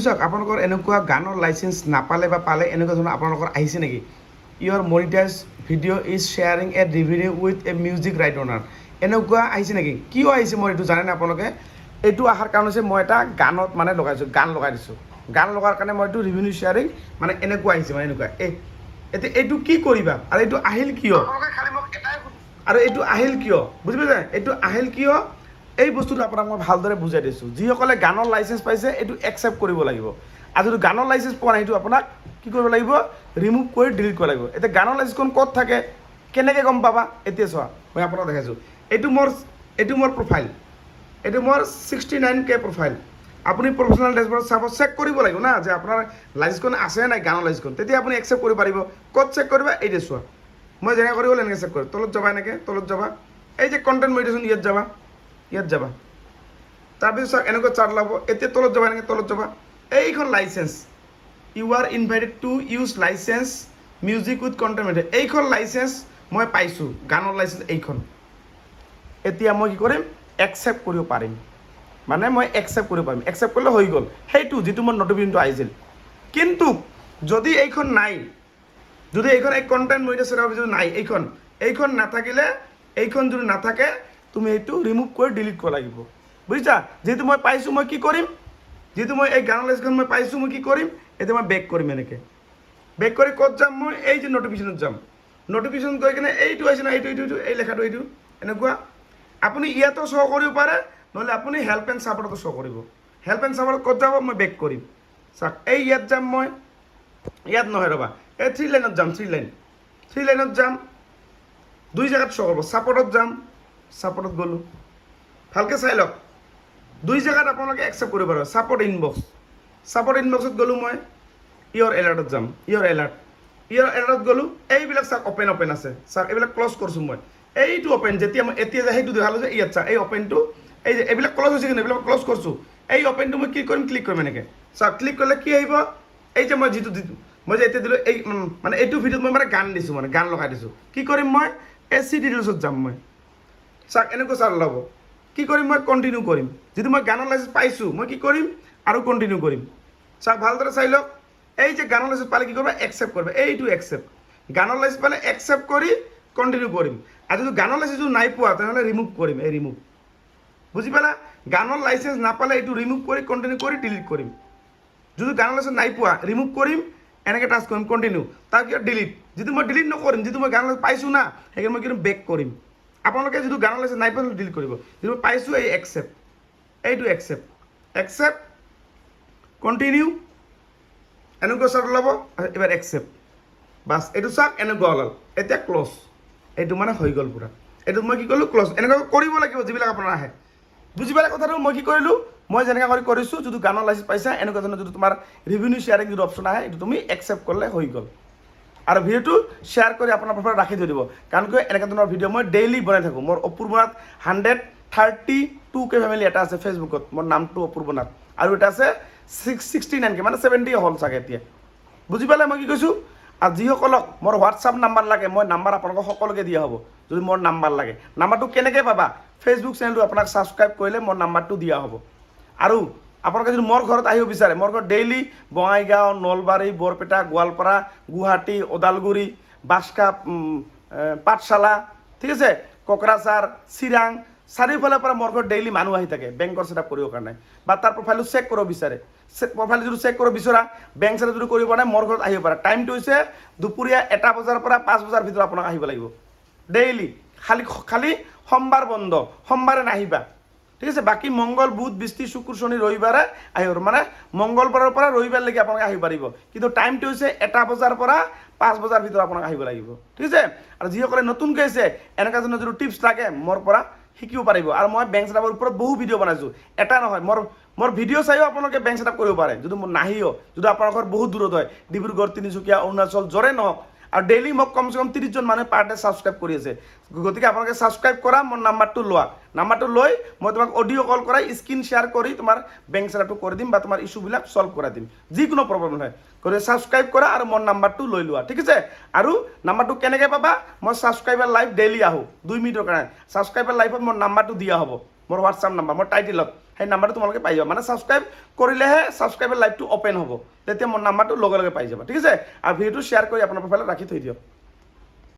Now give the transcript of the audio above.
চাওক আপোনালোকৰ এনেকুৱা গানৰ লাইচেঞ্চ নাপালে বা পালে এনেকুৱা ধৰণৰ আপোনালোকৰ আহিছে নেকি your monetize video' is sharing a DVD with a music right owner এনেকুৱা আহিছে নেকি কিয় আহিছে মই এইটো জানেনে আপোনালোকে এইটো অহাৰ কাৰণ হৈছে মই এটা গানত মানে লগাইছোঁ গান লগাই দিছোঁ গান লগাৰ কাৰণে মই এইটো ৰিভিনিউ শ্বেয়াৰিং মানে এনেকুৱা আহিছে মানে এনেকুৱা এতিয়া এইটো কি কৰিবা আৰু এইটো আহিল কিয় আৰু এইটো আহিল কিয় বুজি পাইছে এইটো আহিল কিয় এই বস্তুটো আপোনাক মই ভালদৰে বুজাই দিছোঁ যিসকলে গানৰ লাইচেঞ্চ পাইছে এইটো একচেপ্ট কৰিব লাগিব আৰু যদি গানৰ লাইচেঞ্চ পোৱা নাই সেইটো আপোনাক কি কৰিব লাগিব ৰিমুভ কৰি ডিলিট কৰিব লাগিব এতিয়া গানৰ লাইচেঞ্চখন ক'ত থাকে কেনেকৈ গম পাবা এতিয়া চোৱা মই আপোনাক দেখাইছোঁ এইটো মোৰ প্ৰফাইল এইটো মোৰ 69K প্ৰফাইল আপুনি প্ৰফেশ্যনেল ডেছবৰ্ডত চাব চেক কৰিব লাগিব না যে আপোনাৰ লাইচেঞ্চখন আছে নাই গানৰ লাইচেঞ্চখন তেতিয়া আপুনি একচেপ্ট কৰিব পাৰিব ক'ত চেক কৰিবা এইটো চোৱা মই যেনেকৈ কৰিব এনেকৈ চেক কৰিম তলত যাবা এনেকৈ তলত যাবা এই যে কণ্টেণ্ট মডিটেশ্যন ইয়াত যাবা তাৰপিছত চাওক এনেকৈ চাৰ্ট ওলাব এতিয়া তলত যাবা এনেকৈ তলত যাবা এইখন licence you are invited to use licence music with content monetisation এইখন লাইচেঞ্চ মই পাইছোঁ গানৰ লাইচেঞ্চ এইখন এতিয়া মই কি কৰিম একচেপ্ট কৰিব পাৰিম মানে মই একচেপ্ট কৰিব পাৰিম একচেপ্ট কৰিলে হৈ গ'ল সেইটো যিটো মোৰ নটিফিকেশ্যনটো আহিছিল কিন্তু যদি এইখন নাই যদি এইখন এই কণ্টেণ্ট মডিটেশ্যনৰ যদি নাই এইখন নাথাকিলে এইখন যদি নাথাকে তুমি এইটো ৰিমুভ কৰি ডিলিট কৰিব লাগিব বুজিছা যিহেতু মই পাইছোঁ মই কি কৰিম যিহেতু মই এই গানৰ লাইচেঞ্চখন মই পাইছোঁ মই কি কৰিম এতিয়া মই বেক কৰিম এনেকৈ বেক কৰি ক'ত যাম মই এই যে নটিফিকেশ্যনত যাম নটিফিকেশ্যন গৈ কিনে এইটো আহিছে না এইটো এই লেখাটো এইটো এনেকুৱা আপুনি ইয়াতো শ্ব' কৰিব পাৰে নহ'লে আপুনি হেল্প এণ্ড ছাপৰ্টতো শ্ব' কৰিব হেল্প এণ্ড ছাপৰ্টত ক'ত যাব মই বেক কৰিম চাওক এই ইয়াত যাম মই ইয়াত নহয় ৰ'বা এই থ্ৰী লাইনত যাম থ্ৰী লাইনত যাম দুই জেগাত শ্ব' কৰিব ছাপৰ্টত যাম ছাপৰ্টত গ'লোঁ ভালকৈ চাই লওক দুই জেগাত আপোনালোকে একচেপ্ট কৰিব পাৰিব ছাপৰ্ট ইনবক্সত গ'লোঁ মই ইয়ৰ এলাৰ্টত যাম ইয়ৰ এলাৰ্টত গ'লোঁ এইবিলাক চাওক অপেন আছে চাওক এইবিলাক ক্লজ কৰিছোঁ মই এইটো অপেন যেতিয়া মই এতিয়া যে সেইটো দেখালোঁ যে ইয়াত চাওক এই অপেনটো এই যে এইবিলাক ক্লজ হৈছে কিন্তু এইবিলাক ক্লজ কৰিছোঁ এই অপেনটো মই কি কৰিম ক্লিক কৰিম এনেকৈ চাওক ক্লিক কৰিলে কি আহিব এই যে মই যিটো মই যে এতিয়া দিলোঁ এই মানে এইটো ভিডিঅ'ত মই মানে গান দিছোঁ মানে গান লগাই দিছোঁ কি কৰিম মই AC ডিটেইলছত যাম মই চাওক এনেকৈ চাৰ্ট ওলাব কি কৰিম মই কণ্টিনিউ কৰিম যদি মই গানৰ লাইচেঞ্চ পাইছোঁ মই কি কৰিম আৰু কণ্টিনিউ কৰিম চাওক ভালদৰে চাই লওক এই যে গানৰ লাইচেঞ্চ পালে কি কৰিবা একচেপ্ট কৰিবা এইটো একচেপ্ট গানৰ লাইচেঞ্চ পালে একচেপ্ট কৰি কণ্টিনিউ কৰিম আৰু যদি গানৰ লাইচেঞ্চ যদি নাই পোৱা তেনেহ'লে ৰিমুভ কৰিম এই ৰিমুভ বুজি পালা গানৰ লাইচেঞ্চ নাপালে এইটো ৰিমুভ কৰি কণ্টিনিউ কৰি ডিলিট কৰিম যদি গানৰ লাইচেঞ্চ নাই পোৱা ৰিমুভ কৰিম এনেকৈ টাচ কৰিম কণ্টিনিউ তাৰপিছত ডিলিট যিটো মই ডিলিট নকৰিম যিটো মই গানৰ লাইচেঞ্চ পাইছোঁ না সেইকাৰণে মই কিন্তু বেক কৰিম আপোনালোকে যিটো গানৰ লাইচেঞ্চ নাই পোৱা ডিলিট কৰিব যিটো মই পাইছোঁ এই একচেপ্ট এইটো একচেপ্ট কণ্টিনিউ এনেকুৱা চাৰ্ট ওলাব এবাৰ একচেপ্ট বাছ এইটো চাওক এনেকুৱা ওলাল এতিয়া ক্লজ এইটো মানে হৈ গ'ল পূৰা এইটো মই কি কৰিলোঁ ক্লজ এনেকুৱা কৰিব লাগিব যিবিলাক আপোনাৰ আহে বুজি পালে কথাটো মই কি কৰিলোঁ মই যেনেকৈ কৰিছোঁ যদি গানৰ লাইচেঞ্চ পাইছা এনেকুৱা ধৰণৰ যদি তোমাৰ ৰিভিনিউ শ্বেয়াৰিং যদি অপশ্যন আহে এইটো তুমি একচেপ্ট কৰিলে হৈ গ'ল আৰু ভিডিঅ'টো শ্বেয়াৰ কৰি আপোনাৰ প্ৰফাইলত ৰাখি থৈ দিব কাৰণ কিয় এনেকুৱা ধৰণৰ ভিডিঅ' মই ডেইলি বনাই থাকোঁ মোৰ অপূৰ্বনাথ 132K ফেমিলি এটা আছে ফেচবুকত মোৰ নামটো অপূৰ্বনাথ আৰু এটা আছে 69K মানে 70 হ'ল চাগে এতিয়া বুজি পালে মই কি কৈছোঁ আৰু যিসকলক মোৰ হোৱাটছআপ নাম্বাৰ লাগে মই নাম্বাৰ আপোনালোকক সকলোকে দিয়া হ'ব যদি মোৰ নাম্বাৰ লাগে নাম্বাৰটো কেনেকৈ পাবা ফেচবুক চেনেলটো আপোনাক ছাবস্ক্ৰাইব কৰিলে মোৰ নাম্বাৰটো দিয়া হ'ব আৰু আপোনালোকে যদি মোৰ ঘৰত আহিব বিচাৰে মোৰ ঘৰত ডেইলি বঙাইগাঁও নলবাৰী বৰপেটা গোৱালপাৰা গুৱাহাটী ওদালগুৰি বাস্কা পাঠশালা ঠিক আছে কোকৰাঝাৰ চিৰাং চাৰিওফালৰ পৰা মোৰ ঘৰত ডেইলি মানুহ আহি থাকে বেংকৰ ছেটআপ কৰিবৰ কাৰণে বা তাৰ প্ৰফাইলটো চেক কৰিব বিচাৰে প্ৰফাইল যদি চেক কৰিব বিচৰা বেংক ছেটআপ যদি কৰিব পৰা নাই মোৰ ঘৰত আহিব পাৰে টাইমটো হৈছে দুপৰীয়া 1 বজাৰ পৰা 5 বজাৰ ভিতৰত আপোনাক আহিব লাগিব ডেইলি খালি সোমবাৰ বন্ধ সোমবাৰে নাহিবা ঠিক আছে বাকী মংগল বুধ বৃহস্পতি শুক্ৰ শনি ৰবিবাৰে আহিব মানে মংগলবাৰৰ পৰা ৰবিবাৰলৈকে আপোনালোকে আহিব পাৰিব কিন্তু টাইমটো হৈছে 1 বজাৰ পৰা 5 বজাৰ ভিতৰত আপোনাক আহিব লাগিব ঠিক আছে আৰু যিসকলে নতুনকৈ আছে এনেকুৱা ধৰণৰ যদি টিপছ লাগে মোৰ পৰা শিকিব পাৰিব আৰু মই বেংক ছেটআপৰ ওপৰত বহু ভিডিঅ' বনাইছোঁ এটা নহয় মোৰ ভিডিঅ' চাইও আপোনালোকে বেংক ছেটআপ কৰিব পাৰে যদি মোৰ নাহিও যদি আপোনালোকৰ বহুত দূৰত হয় ডিব্ৰুগড় তিনিচুকীয়া অৰুণাচল য'ৰে নহওক আৰু ডেইলি মোক কমচে কম 30জন মানুহে পাৰ ডে ছাবস্ক্ৰাইব কৰি আছে গতিকে আপোনালোকে ছাবস্ক্ৰাইব কৰা মোৰ নাম্বাৰটো লোৱা নাম্বাৰটো লৈ মই তোমাক অডিঅ' কল কৰাই স্ক্ৰীন শ্বেয়াৰ কৰি তোমাৰ বেংক ছেটআপটো কৰি দিম বা তোমাৰ ইছ্যুবিলাক ছল্ভ কৰাই দিম যিকোনো প্ৰব্লেম নহয় গতিকে ছাবস্ক্ৰাইব কৰা আৰু মোৰ নাম্বাৰটো লৈ লোৱা ঠিক আছে আৰু নাম্বাৰটো কেনেকৈ পাবা মই ছাবস্ক্ৰাইবাৰ লাইভ ডেইলি আহোঁ 2 মিনিটৰ কাৰণে ছাবস্ক্ৰাইবাৰ লাইভত মোৰ নাম্বাৰটো দিয়া হ'ব মোৰ হোৱাটছআপ নাম্বাৰ মোৰ টাইটেলত সেই নাম্বাৰটো তোমালোকে পাই যাবা মানে ছাবস্ক্ৰাইব কৰিলেহে ছাবস্ক্ৰাইবাৰ লাইভটো অ'পেন হ'ব তেতিয়া মোৰ নাম্বাৰটো লগে লগে পাই যাবা ঠিক আছে আৰু ভিডিঅ'টো শ্বেয়াৰ কৰি আপোনাৰ প্ৰফাইলত ৰাখি থৈ দিয়ক